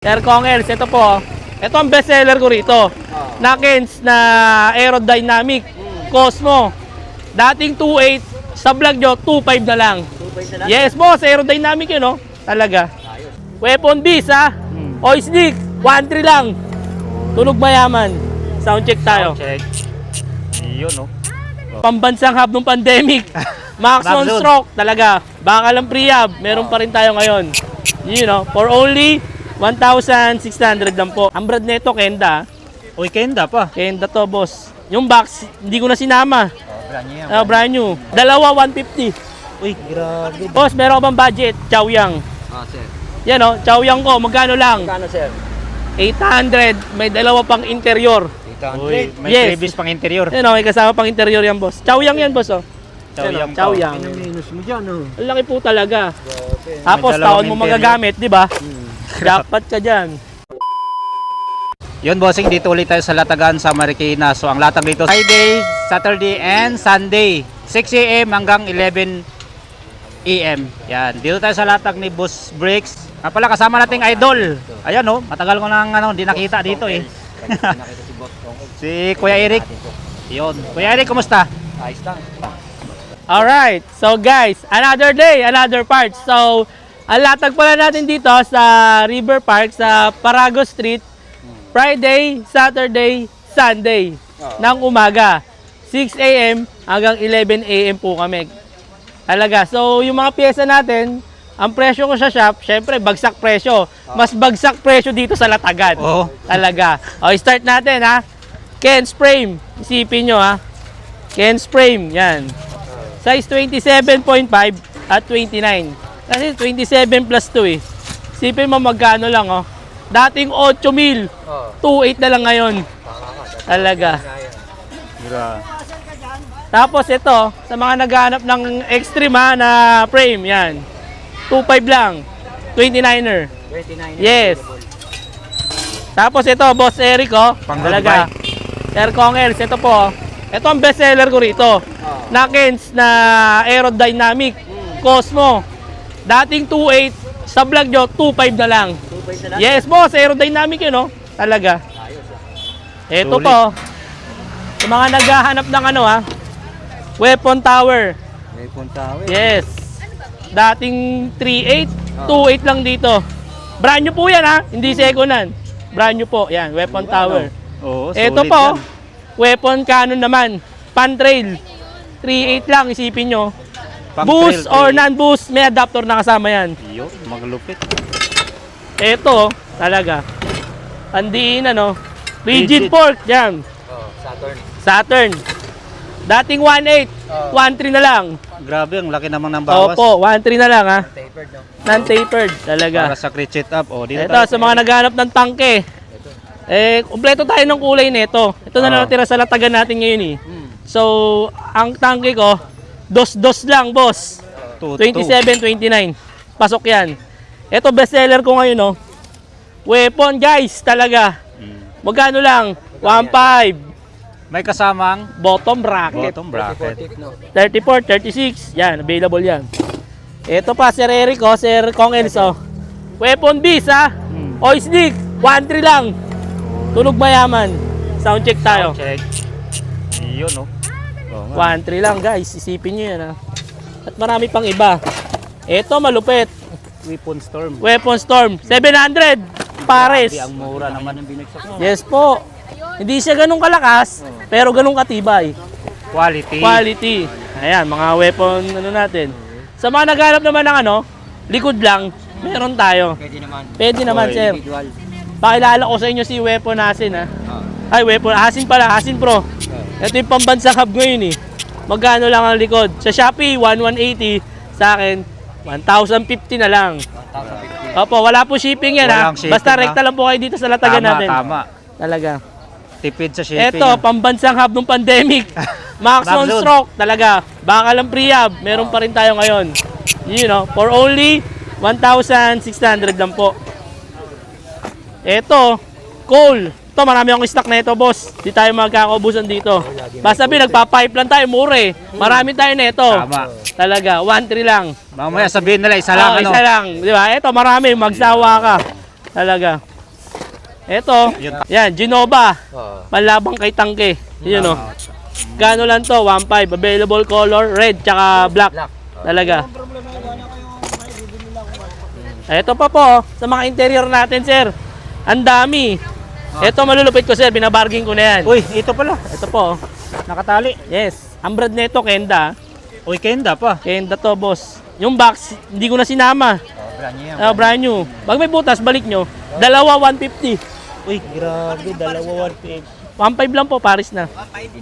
Sir Kongels, ito po. Ito ang best seller ko rito. Nakens na aerodynamic Cosmo. Dating 2.8, sa vlog nyo, 2.5 na lang. 2.5 na lang? Yes, boss. Aerodynamic yun, no? Talaga. Weapon Beast, ha? Oisnik, 1.3 lang. Tunog mayaman. Sound check tayo. Check. Yun, no? Pambansang hub ng pandemic. Max on Maxon. stroke, talaga. Baka lang pre-hub. Meron pa rin tayo ngayon. You know, for only 1,600 lang po. Ang brand nito, Kenda. Uy, Kenda pa. Kenda to, boss. Yung box, hindi ko na sinama. Brand new yan. Brand new. Dalawa, 150. Uy, grabe. Boss, meron ka bang budget? Chaoyang. Sir. Yan o, Chaoyang ko. Magkano lang? Kano, sir? 800. May dalawa pang interior. 800. Uy, may Yes. previous pang interior. Yan o, may kasama pang interior yan, boss. Chaoyang yan, boss o. Chaoyang pa. Chaoyang. minus mo dyan, no? Ang laki po talaga. Tapos, May dalawang taon mo interior. magagamit, di ba? Jackpot ka dyan. Yun, bossing, dito ulit tayo sa Latagan sa Marikina. So, ang latag dito Friday, Saturday, and Sunday. 6 a.m. hanggang 11 a.m. Yan. Dito tayo sa latag ni Boss Bricks. Pala, kasama nating idol. Ayan, no? Matagal ko nang hindi nakita dito, eh. Nakita si Boss Kongels. Si Kuya Eric. Yun. Kuya Eric, kumusta? Ayos lang. Alright, so guys, another day, another part. So, ang latag pala natin dito sa River Park sa Parago Street, Friday, Saturday, Sunday ng umaga. 6 a.m. hanggang 11 a.m. po kami. Talaga. So, yung mga pyesa natin, ang presyo ko sa shop, syempre, bagsak presyo. Mas bagsak presyo dito sa Latagan. Oo. Talaga. O, start natin, ha. Ken's Frame. Isipin nyo, ha. Ken's Frame. Yan. Size 27.5 at 29. Kasi 27 plus 2 eh. Isipin mo magkano lang, oh. Dating 8,000. 2.8 na lang ngayon. Talaga. Grabe. Tapos ito, sa mga naghahanap ng extreme na frame, yan. 2.5 lang. 29er. 29. Yes. Tapos ito, Boss Eric, oh. Pang Talaga. Sir Kongels, ito po. Ito ang best seller ko rito. Nakens na aerodynamic Cosmo. Dating 2.8, sa vlog nyo, 2.5 na lang. 2.5 na lang? Yes, boss. Aerodynamic yun, no? Talaga. Ito Sulit. po. Sa mga naghahanap ng ano, ha? Weapon tower. May punta, we. Yes. Dating 3.8, 2.8 lang dito. Brand new po yan, ha? Hindi second hand. Brand new po. Yan, weapon tower. Oo, Ito solid po, yan. weapon cannon naman. Pan-trail. 3.8 lang, isipin nyo. Pang Boost trail, or eh. non-boost, may adapter na kasama yan. Yun, maglupit. Ito, talaga. Pandiin, ano. Rigid Rigid. fork, yan. Saturn. Saturn. Dating 1.8, 1.3 na lang. Grabe, ang laki namang ng bawas. Opo, 1.3 na lang, ha. Tapered, no? Non-tapered, talaga. Para sa critchet up. Oh, dito Ito, sa mga naghanap ng tangke. Kumpleto tayo ng kulay nito. Ito na lang tira sa Latagan natin ngayon, eh. So, ang tangke ko, dos-dos lang, boss. 27-29. Pasok yan. Ito, best seller ko ngayon, no. Weapon, guys, talaga. Magkano lang? 1.5. May kasamang Bottom bracket. bottom bracket. 40, no? 34, 36. Yan, available yan. Ito pa, Sir Eric, oh, Sir Kongels, oh. Weapon Beast, ha. Oisnik, 1.3 lang. Tunog mayaman. Sound check tayo. Check. Yun, no? Oo nga. 1.3 lang, guys. Isipin nyo yan, ha. At marami pang iba. Ito, malupit. Weapon Storm. Weapon Storm, 700. Pares. Ang mura naman ng binagsak mo. Yes po. Hindi siya ganun kalakas, pero ganun katibay. Quality. Quality. Ayan, mga weapon ano natin. Sa mga naghanap naman ng ano, likod lang, meron tayo. Pwede naman. Pwede naman, Oy. sir. Individual. Pakilala ko sa inyo si Weapon Asin, ha. Ay, Weapon Asin pala, Asin Pro. Ito yung pambansang hub ngayon, eh. Magkano lang ang likod? Sa Shopee, 1,180. Sa akin, 1,050 na lang. 1,050. Opo, wala po shipping yan, ha. Walang shipping, Basta ha? rekta lang po kayo dito sa Latagan Tama, natin. tama. Talaga. Tipid sa shipping. Eto, pambansang hub ng pandemic. Max on Maxon. stroke, talaga. Baka lang pre-hub, meron pa rin tayo ngayon. You know, for only 1,600 lang po. Eto, Cole. Ito, marami akong stock na ito, boss. Di tayo magkakaubusan dito. Basta nagpa-pipe lang tayo, mure. Marami tayo na ito. Tama. Talaga, 1.3 lang. Mamaya sabihin nila isa lang, ano? Isa lang. Di ba? Eto, marami. Magsawa ka. Talaga. Ito, Yun. yan, Genova. Oo. Panlabang kay Tangke. Yun o. Gano lang to, 1.5. Available color, red, tsaka black. Black. Talaga. Ito pa po, sa mga interior natin, sir. Ang dami. Ito malulupit ko, sir. Binabarging ko na yan. Uy, ito pala. Ito po. Nakatali. Yes. Ang brand nito, Kenda. Uy, kenda pa. Kenda to, boss. Yung box, hindi ko na sinama. Oh, brand new yan. Brand new. Pag may butas, balik nyo. Dalawa, 150. Uy, grabe. Dalawa 150. 1.5 lang po, Paris na.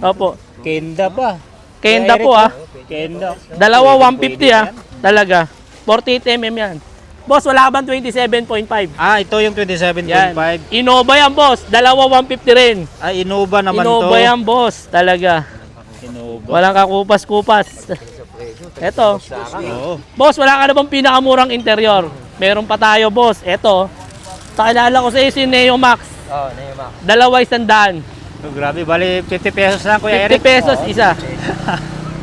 Opo. Kenda pa. Kenda po, ah. Kenda. Dalawa 150 ah. Talaga. 48mm yan. Boss, wala ka bang 27.5? Ah, ito yung 27.5. Yan. Innova yan, boss. Dalawa 150 rin. Ah, Innova naman Innova to. yan, boss. Talaga. Innova. Walang kakupas-kupas. Eto. Oo. Boss, wala ka na bang pinakamurang interior? Meron pa tayo, boss. Eto. Pakilala ko sa iyo si Neo Max. Oo, na yung Max. Dalawa 100. Oh, grabe, bali 50 pesos lang, Kuya 50 Eric. pesos isa.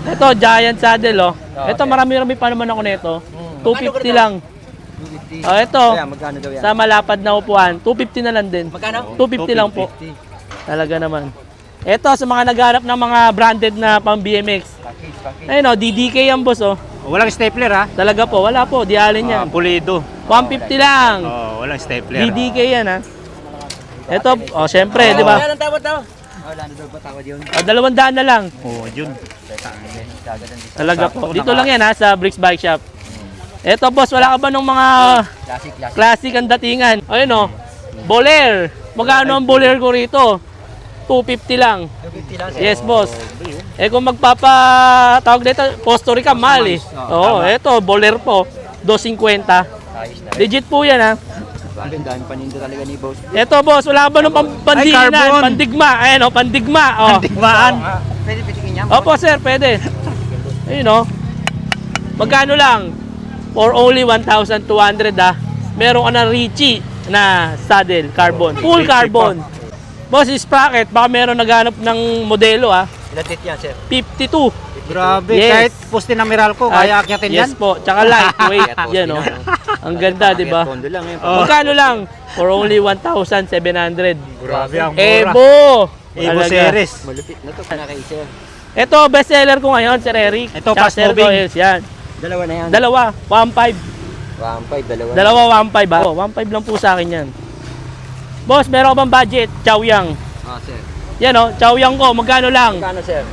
Ito, Giant Saddle, oh. Ito, marami-rami pa naman ako nito. 250 lang. 250. Oh, ito. Kaya, magkano daw yan? Sa malapad na upuan, 250 na lang din. Magkano? 250 lang po. 50. Talaga naman. Ito, sa mga naghanap ng mga branded na pang BMX. Package. Ayun, oh, DDK yan, boss, oh. Walang stapler ha? Talaga po, wala po, di alin yan. Pulido. 150 lang. Oh, walang stapler. DDK yan, ha. Ito, oh, syempre, di ba? Wala nang tawad daw. Wala na daw ba tawad yun? Oh, 200 na lang. Oh, yun. Talaga po. Sakto, Dito lang yan, ha, sa Bricks Bike Shop. Ito, boss, wala ka ba ng mga Classic. classic ang datingan? Ayun, oh. Boler. Magkano ang boler ko rito? 250 lang. 250 lang. Yes, boss. Eh kung tawag dito, posto ka, mahal eh. Oo, eto, boler po. 250. Ayos na. Legit po yan, ha. Ang dami paninda talaga ni boss. Eto, boss, wala ba nung pandiinan? carbon. Pandigma. Ayan, oh, pandigma. Oh. Tigmaan. Pwede pitikin niya? Opo, sir, pwede. Ayun, oh. Magkano lang? For only 1,200, ah. Meron ka na Richie na saddle, carbon. Full Richie carbon. Boss, sprocket, baka meron naghanap ng modelo, ah. Ilan tit yan, sir? 52. Grabe, Yes. kahit poste na Meralco, kaya akyatin yan. Yes po, tsaka lightweight. Yan, oh. Ang ganda, di ba? Tondo lang yun. Oh. Magkano lang? For only 1,700. Grabe ang mura. Evo! Evo Talaga. series. Malupit na to. Sana kay sir. Ito, bestseller ko ngayon, Sir Eric. Ito, Tsaka fast Sir moving. Doyles, yan. Dalawa na yan. Dalawa, 1.5. 1.5, dalawa. Dalawa, 1.5 ba? 1.5 lang po sa akin yan. Boss, meron ka bang budget? Chowyang. Ah, sir. Yan o, Chowyang ko, magkano lang? Magkano, sir?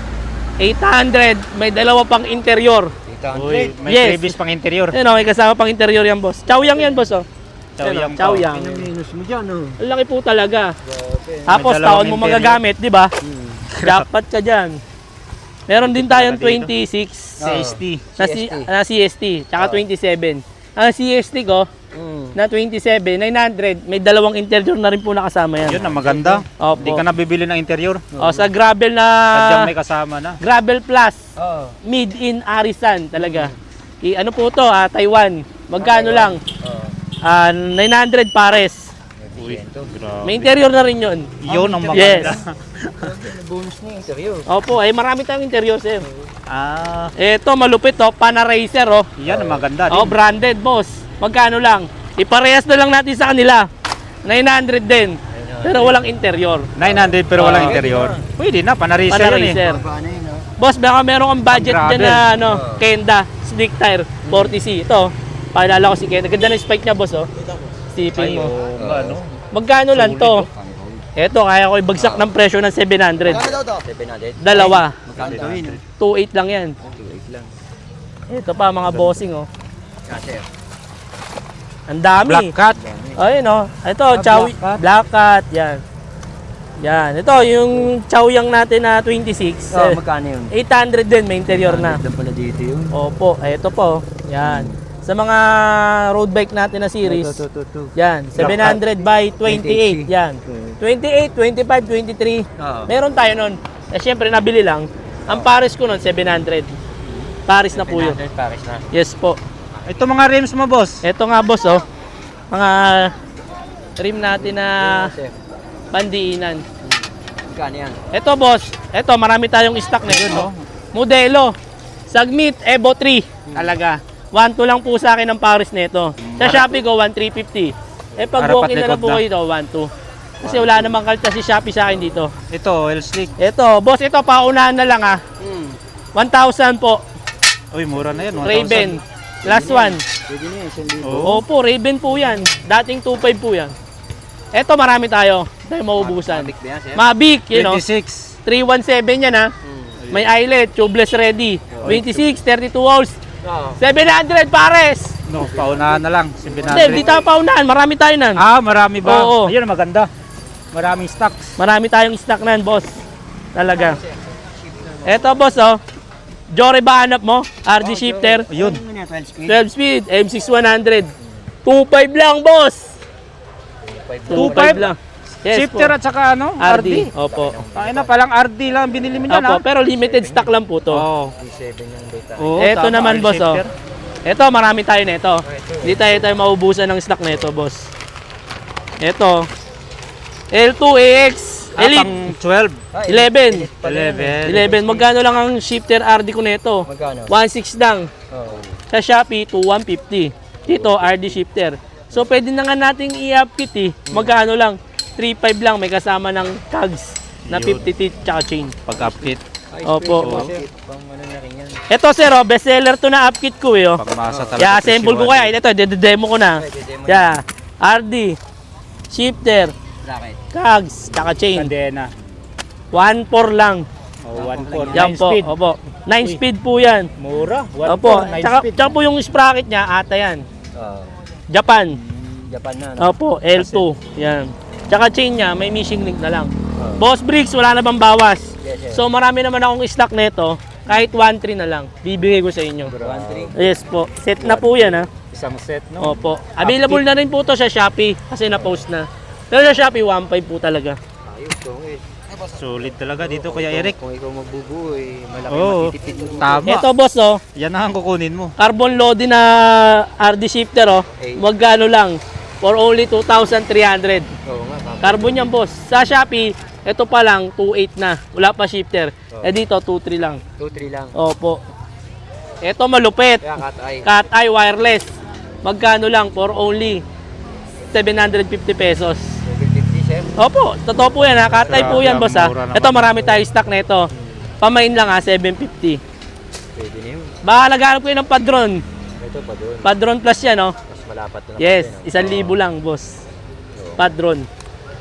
800, may dalawa pang interior. 800. Uy, may Yes. previous pang interior. Yan o, may kasama pang interior yan, boss. Chowyang yan, boss o. Chowyang pa. Chowyang. Minus mo dyan, oh. Ang laki po talaga. Grabe. Tapos May dalawang taon mo interior. magagamit, di ba? Jackpot ka dyan. Meron din tayong Dito. 26 CST. na CST, tsaka 27. Ang CST ko, na 27, 900, may dalawang interior na rin po nakasama yan. Yun ang maganda. Opo. Hindi ka nabibili ng interior. O, sa gravel Sadyang may na, kasama na. gravel plus, Oo. made in Arisan talaga. Ano po to, Taiwan. Magkano lang? Oo. 900 pares. Uy, grabe. May interior na rin yun. Yun ang maganda. Yes. Bonus na yung interior. Opo, ay marami tayong interior, sir. Ah, Ito, malupit to, Panaracer, oh. yan ang maganda. Oh, branded, boss. Magkano lang? Iparehas na lang natin sa kanila. 900 din. Pero walang interior. 900 pero walang interior. Pwede na, panarisa yan eh. Panaracer. Paano yun, no? Boss, baka meron kang budget Pang dyan na Kenda, slick tire, 40C. Ito, paalala ko si Kenda. Ganda ng spike niya, boss, oh. Stiping mo. Ano? Magkano lang to? Ito, kaya ko ibagsak ng presyo ng 700. 700. Dalawa. Magkano daw yun? 2.8 lang yan. 2.8 lang. Ito pa, mga bossing, oh. Ah, sir. Ang dami. Black Cat. Ayun, oh. Ito, Black Cat. Yan. Yan. Ito, yung Chowyang natin na 26. Oh, magkano yun? 800 din, may interior na. Lang pala dito yun. Opo, ito po. Yan. Sa mga road bike natin na series, Ito. yan, 700 by 28. Yan. 28, 25, 23. Oo. Meron tayo nun. Eh, syempre, nabili lang. Ang pares ko nun, 700. Pares na po yun. 700 pares na. Yes po. Ito mga rims mo, boss. Ito nga, boss, oh. Mga rim natin na Sir, pandiinan. magkano yan? Ito, boss. Ito, marami tayong stock na yun, no? Modelo. Sagmit, Evo 3. Talaga. 1.2 lang po sa akin ang pares nito. Sa Shopee ko, 1.350. Eh, pag Harapat walk-in na lang likod po na. kayo ito, 1.2. Kasi wala namang kalta si Shopee sa akin dito. Ito, oil slick. Ito, boss, ito paunahan na lang 1,000 po. Uy, mura na yan. 1,000. Raven. Last one. Pwede na yan, 1,000. Oo. Opo, Raven po yan. Dating 2.5 po yan. Ito, marami tayo. Tayo maubusan. Mabic ba yan, sir? Mavic, you know. 26. 317 yan ha. May eyelet, tubeless ready. 26, 32 volts. Oo. 700 pares. No, paunahan na lang. Hindi, di tayo paunahan. Marami tayo nan. Ah, marami ba? Oo. Ayun, maganda. Maraming stocks. Marami tayong stock nan, boss. Talaga. Eto, boss, oh. Jory ba hanap mo? RD shifter. Ayun. Ano yan, 12 speed? 12 speed, M6100. 2.5 lang, boss. 2.5 lang. Yes, Shifter po. at saka ano? RD. Opo. Ay na, palang RD lang binili mo niyan, Opo, ha? pero limited stock lang po to. Oo. 7 yung beta. Oo, Eto tama, naman, oil boss, oh. shifter. Eto, marami tayo nito. Hindi tayo maubusan ng stock nito, boss. Eto. L2AX Elite. Pang 12. 11. 11. 11. Magkano lang ang shifter RD ko nito? Magkano? 1.6 lang. Oo. Sa Shopee, 2,150. Dito, RD shifter. So, pwede na nga nating i-upkit eh. Magkano lang? 3.5 lang. May kasama ng tags na Yun. 50 teeth tsaka chain. Pag-upkit. Opo. Pang ano na rin yan. Ito, sir, oh, bestseller to na upkit ko eh. Oh. Pagmasa talaga. Yeah, assemble ko kaya. Ito, demo ko na. Demo Yeah. RD, shifter, Bracket. tags, tsaka chain. Kadena. 1.4 lang. Oh, 1.4. Yan 9 po. speed. Opo. 9 speed po yan. Mura. 1.4. Opo. 9 Tsaka, speed. tsaka po yung sprocket niya, ata yan. Oo. Japan. Japan na. No? Opo, L2. Yan. Tsaka chain niya, may missing link na lang. Oo. Boss Bricks, wala na bang bawas? Yes, yes. So marami naman akong stock nito. Kahit 1.3 na lang. Bibigay ko sa inyo. 1.3. Yes po. Set na po yan ha. Isang set, no? Opo. Available na rin po to sa Shopee kasi na-post na. Pero sa Shopee, 1.5 po talaga. Ayos, tungit. Solid talaga dito, Kuya Eric. Kung ikaw magbubuo, eh, malaki Oo. matitipid mo. Tama. Ito boss oh, Yan ang kukunin mo. carbon loading na RD shifter oh. Eight. Magkano lang? For only 2,300. Oo nga, tama. Carbon yan boss. Sa Shopee, ito pa lang 2.8 na. Wala pa shifter. Oh. Eh dito 2.3 lang. 2-3 lang. Opo. Ito malupit. Kaya cut eye. Cat eye wireless. Magkano lang? For only 750 pesos. 750, sir. Opo, totoo po yan ha. Cat eye po Grabe, yan boss ha. mura naman. Ito marami tayo stock na ito. Pamain lang ha, 750. Pwede na yun. Baka naghanap ko yun ng padron. Ito pa doon. Padron plus yan oh. Mas malapat na. Yes, naman, 1,000 lang boss. Padron.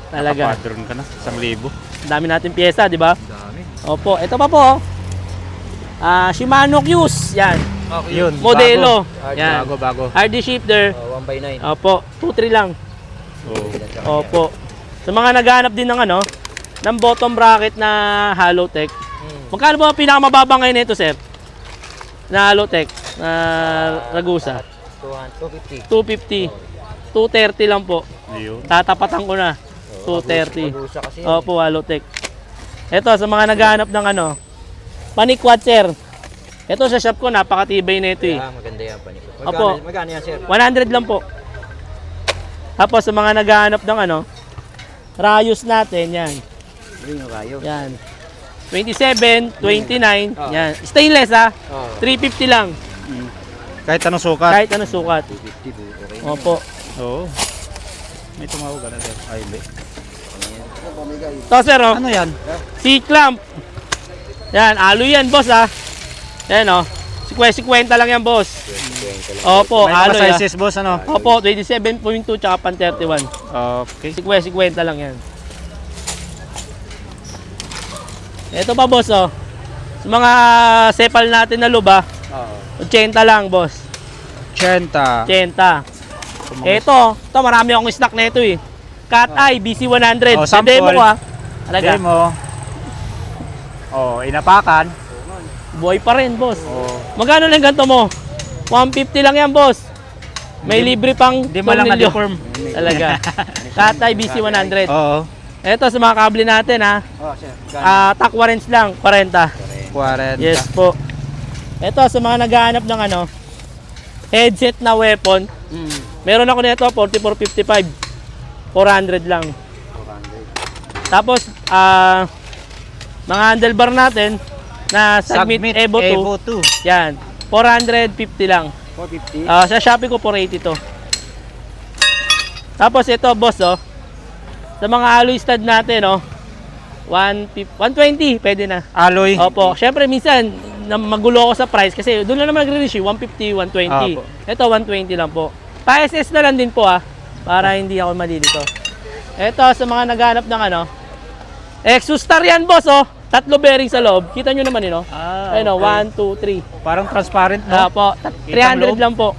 Talaga. Nakapadron ka na. 1,000. Dami natin pyesa, di ba? Ang dami. Opo, ito pa po. Oh. Shimano Q's. Yan. Okay. Yun. Modelo. Bago. Yan. Bago. RD shifter. 1x9. Opo, 2-3 lang. Oh. Opo. Sa mga naghahanap din ng ano, ng bottom bracket na Halotech. Magkano ba ang pinakamababa ngayon nito, sir? Na Halotech, na Ragusa. 250. 250. 230 lang po. Ayun. Tatapatan ko na. 230. Pag-usa kasi. Opo, Halotech. Ito, sa mga naghahanap ng ano, panikwad, sir. Ito sa shop ko, napakatibay na ito eh. Kaya maganda yan, paniko. Opo. Magkano yan, sir? 100 lang po. Tapos sa mga naghahanap ng ano, rayos natin, yan. Bring yung kayo. Yan. 27, 29, Oh. yan. Stainless ha, Oo. 350 lang. Kahit anong sukat. Kahit ano sukat. 250 po. Okay. Opo. Oo. May tumawag ka na, sir. Ay, hindi. Ito sir, oh. Ano yan? C-clamp. Yan, alo yan, boss ha. Yan oh. 50 lang yan, boss. 20 lang. Opo, May alo mga yan. sizes, boss, ano? Opo, 27.2 tsaka pan 31. Okay. 50 lang yan. Ito pa, boss, oh. Sa mga sepal natin na luba, Oo. 80 lang, boss. 80. 80. Ito marami akong stock na ito eh. Cat Eye BC100. Oh, sample. Demo ko ha. Talaga. Demo. Oh, inapakan. Buhay pa rin, boss. Oh. Magkano lang ganito mo? 150 lang yan, boss. May libre pang Hindi mo lang tornilyo. na-deform. Talaga. Cat Eye BC100. Oo. Ito sa mga kable natin ha. Oh, sir. Tac warrants lang, 40. 40. Yes po. Ito sa mga naghahanap ng ano, headset na weapon. Meron ako nito 4455. 400 lang. 400. Tapos mga handlebar natin na Submit Evo 2. Evo 2. Yan. 450 lang. 450. Sa Shopee ko 480 to. Tapos ito, boss, oh. Sa mga alloy stud natin, no? 120, pwede na. Alloy. Opo. Syempre, minsan, magulo ako sa price kasi doon lang naman nagre-reach 150, 120. Opo. Ito, 120 lang po. Pa-SS na lang din po para hindi ako malilito. Ito, sa mga naghanap ng ano, Exostar yan, boss, oh. 3 bearing sa loob. Kita nyo naman yun, oh. Ayun, oh, 1, 2, 3. Parang transparent, no? Opo, Kitang 300 loob. lang po.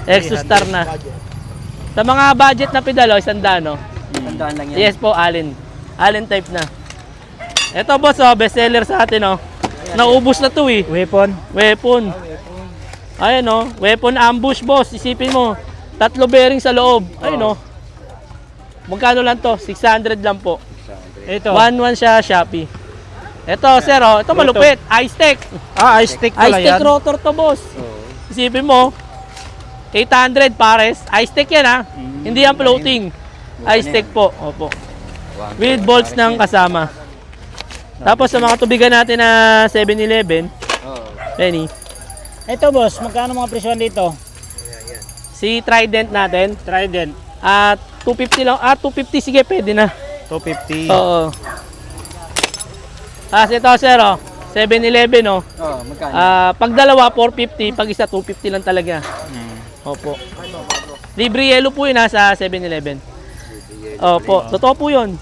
Exostar na. Sa mga budget na pedal, oh, 100, no? Tandaan lang yan. Yes po, Allen. Allen type na. Ito, boss, oh, bestseller sa atin, oh. Naubos na to, eh. Weapon. Weapon. Ayun, oh. Weapon ambush, boss. Isipin mo. 3 bearing sa loob. Ayun, oh. Magkano lang to? 600 lang po. Ito. 1-1 siya, Shopee. Ito, sir, oh. Ito malupit. Ice-Tech. Ice stick pala Ice-Tech yan. rotor to, boss. Oo. Isipin mo. 800 pares. Ice-Tech yan, ha. Hindi yan floating. Ice-Tech po. Opo. With bolts ng kasama. Tapos sa mga tubigan natin na 7-Eleven, Oo. Penny, Ito, boss. Magkano mga presyon dito? si Trident natin, Trident. at 250 lang. 250 sige, pwede na. 250. Oo. Tapos ito, sir, oh, 7-Eleven, oh. Oo, magkano? Pag dalawa, 450. Pag isa, 250 lang talaga. Opo. Libre yellow po yun, sa 7-Eleven. Opo, totoo po yun.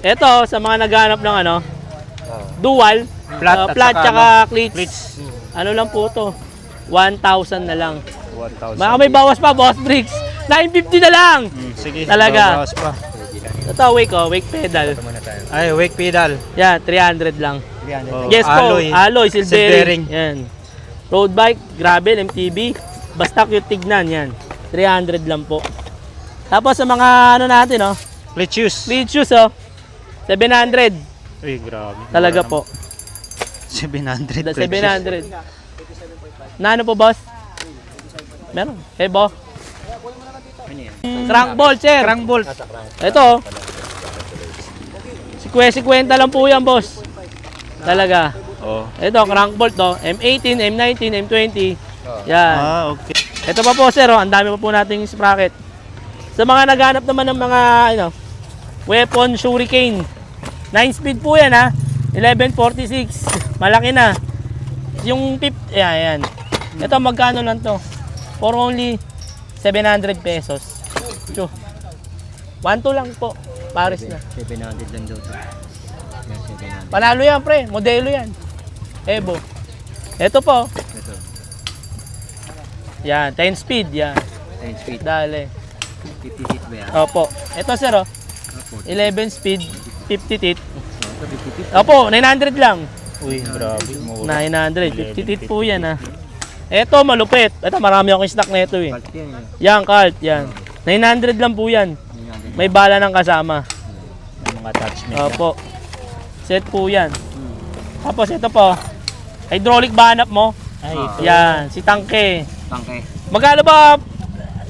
Ito, sa mga naghanap ng ano, Oo. dual, Flat at flat saka tsaka cleats. Blitz. Ano lang po to? 1,000 na lang. 1,000. Baka may bawas pa, boss bricks. 950 na lang. Sige. Talaga. bawas pa. Ito, wake, oh, wake pedal. Ito muna tayo. Ay, wake pedal. Yan, 300 lang. 300. Oh. Yes po, Alloy. alloy, silver Silvering. Yan. Road bike, gravel, MTB. Basta cute tignan, yan. 300 lang po. Tapos sa mga ano natin, oh, Split shoes. lead shoes, oh, 700. Uy, grabe. Talaga po. 700. 700. Na ano po, boss? Meron. Hey, bo. Ano yan? Crank bolt, sir. Crank bolt. Ito, 50 lang po yan, boss. Talaga. Oh. Ito, crank bolt, to. M18, M19, M20. Yan. Okay. Ito pa po, sir, oh. Ang dami pa po nating sprocket. Sa mga naghanap naman ng mga, ano, weapon shuriken. 9-speed po yan, ha. 1146. Malaki na. Yung pip, yan. Ito, magkano lang to? For only 700 pesos. Tiyo. 1-2 lang po. Paris na. 700 lang daw ito. Yan, 700. Panalo yan, pre. Modelo yan. Evo. Ito po. Ito. Yan, 10 speed. Yan. 10 speed. Dali. 50 feet ba yan? Opo. Ito, sir, oh. Opo. 11 speed, 50 teeth. Ito 50 feet. Opo, 900 lang. Uy, grabe. Mura. 900. 50 teeth po yan, ha. Ito, malupit. Ito, marami akong stock na ito, eh. Cult yan. Yan, cart. Yan. 900 lang po yan. May bala ng kasama. Yung mga attachment. Opo. Set po yan. Tapos ito po. Hydraulic ba hanap mo? Ay, ito. Yan, si Tangke. Tangke. Magkano ba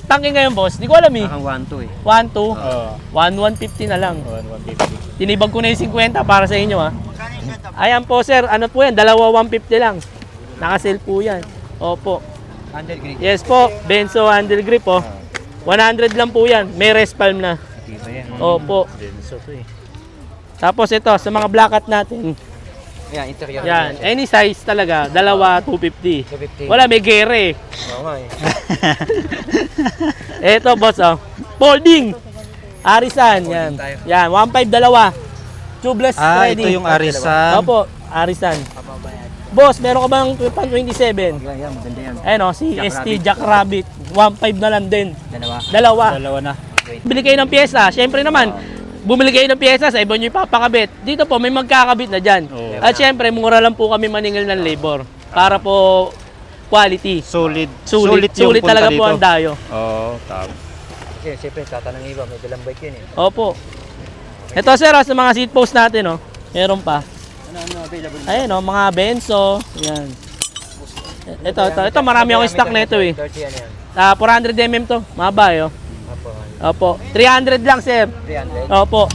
Tangke ngayon, boss? Di ko alam eh. Parang 1-2 eh. 1, 2, Oh. 150 na lang. 150. Tinibag ko na yung 50 para sa inyo, ha. Ayan po, sir. Ano po yan? Dalawa 150 lang. Naka-sale po yan. Opo. 100 grade. Yes po. Benzo handle grip, oh. 100 lang po yan. May rest palm na. Iba yan. Opo. Denso to eh. Tapos ito, sa mga black hat natin. Yan, interior. Yan. Any size talaga. Dalawa 250. 250. Wala, may gere. Oo nga eh. Ito, boss, oh. Folding. Arisan, yan. tayo. Yan, 1.5 dalawa. Tubeless Ito ready. yung Arisan. Opo, Arisan. Boss, meron ka bang pan 27? Yan, maganda yan. Ayun, oh, si Jack ST Rabbit. Jack Rabbit. 1.5 na lang din. Dalawa. Dalawa. Dalawa na. Bili kayo ng pyesa. Siyempre naman, bumili kayo ng pyesa, sa iba nyo ipapakabit. Dito po, may magkakabit na dyan. Oo. At siyempre, mura lang po kami maningil ng labor. Para po, quality. Solid. Sulit yung punta talaga po dito. ang dayo. Oo, tama. Kasi siyempre, tatanang iba. May dalang bike yun eh. Opo. Ito, sir, sa mga seat post natin, oh. Meron pa. Ano available? Ayun, oh, mga Benzo. Yan. Ito, marami akong stock na ito, eh. 30 yan yan. 400mm to. Mababa, oh. Apo. Opo. 300 lang, sir. 300. Opo.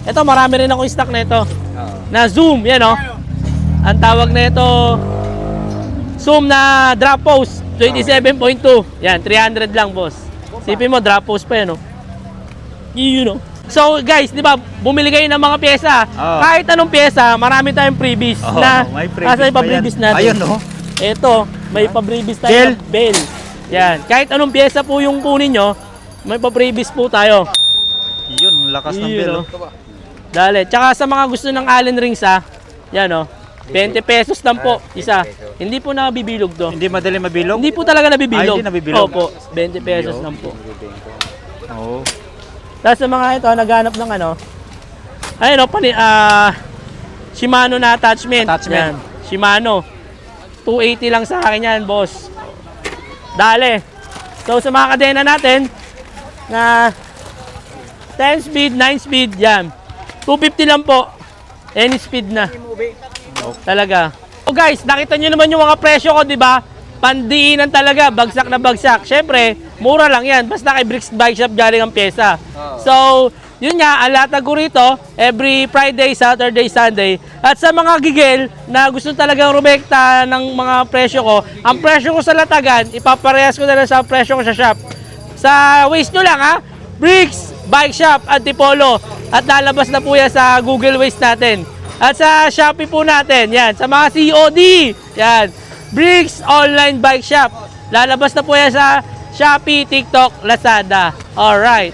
Ito, marami rin akong stock na ito. Oo. Na Zoom, yan, oh. Ang tawag na ito, Zoom na drop post. 27.2. Yan, 300 lang, boss. Sipin mo, drop post pa yan, oh. You know. So guys, di ba, bumili kayo ng mga pyesa. Oo. Kahit anong pyesa, marami tayong freebies Oo, na may freebies asa yung pa pa-freebies yan. natin. Ayun, no? Ito, may pa-freebies tayo. Bell. na Bell. Yan. Kahit anong pyesa po yung kunin nyo, may pa-freebies po tayo. Yun, lakas ng Yun, bell. no? Dali. Tsaka sa mga gusto ng Allen rings yan o. 20 pesos lang po isa. Hindi po nabibilog to. Hindi madali mabilog? Hindi po talaga nabibilog. Hindi nabibilog. Opo, 20 pesos lang po. Oo. Tapos sa mga ito, naghanap ng ayun o, Shimano na attachment. Attachment. Yan. Shimano. 280 lang sa akin yan, boss. Dale. So sa mga kadena natin, na 10 speed, 9 speed, yan. 250 lang po. Any speed na. Talaga. So guys, nakita nyo naman yung mga presyo ko, di ba? Pandiinan talaga, bagsak na bagsak. Siyempre, mura lang yan. Basta kay Bricks Bike Shop galing ang pyesa. So, yun nga, ang latag ko rito, every Friday, Saturday, Sunday. At sa mga gigil na gusto talagang rumekta ng mga presyo ko, ang presyo ko sa latagan, ipaparehas ko na lang sa presyo ko sa shop. Sa Waze nyo lang Bricks Bike Shop Antipolo. At lalabas na po yan sa Google Waze natin. At sa Shopee po natin, yan, sa mga COD, yan, Bricks Online Bike Shop. Lalabas na po yan sa Shopee, TikTok, Lazada. Alright.